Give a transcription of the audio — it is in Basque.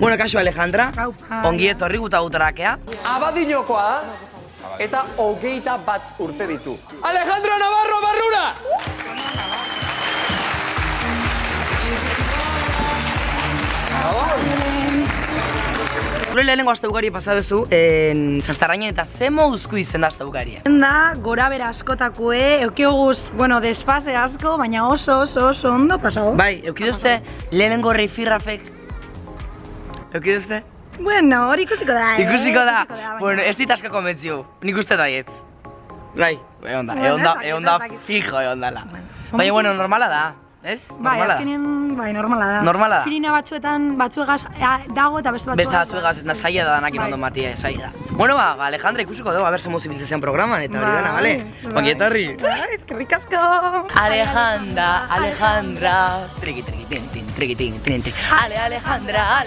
Bueno, kasu Alejandra, Aupa. ongi etorri gutarakea. Abadinokoa da, eta 21 urte ditu. Alejandro Navarro Barrura! Zure lehenengo astebukari pasaduzu, Sastarrainen eta ze moduzko izen da astebukaria? Da, gora bera askotakue, eukioguz, bueno, desfase asko, baina oso ondo pasau. Bai, eukiduzte lehenengo rifirrafek. Eukiduzte? Bueno, hori ikusiko da, Ikusiko da. baina- Bueno, ez dit asko konbentziu. Nik uste baietz. Bai, egon da, Bueno, egon da ez dakit. fijo egon dala. Bueno, Baina, bueno, normala da, ez? Bai, Normala da. azkenean, bai, normala da. Normala da. Firina batzuetan, batzuegaz dago eta beste Beste batzuegaz, eta saia da danak Bai. ondo matia, saia da. Bueno, ba, Alejandra ikusiko dugu, a ber, ze mozibilizazioan programan, eta hori dena, bale? Ongi etorri. Bai, eskerrik asko. Alejandra, triqui, tin, tin, triqui, tin, tin, tin. Ale, Alejandra,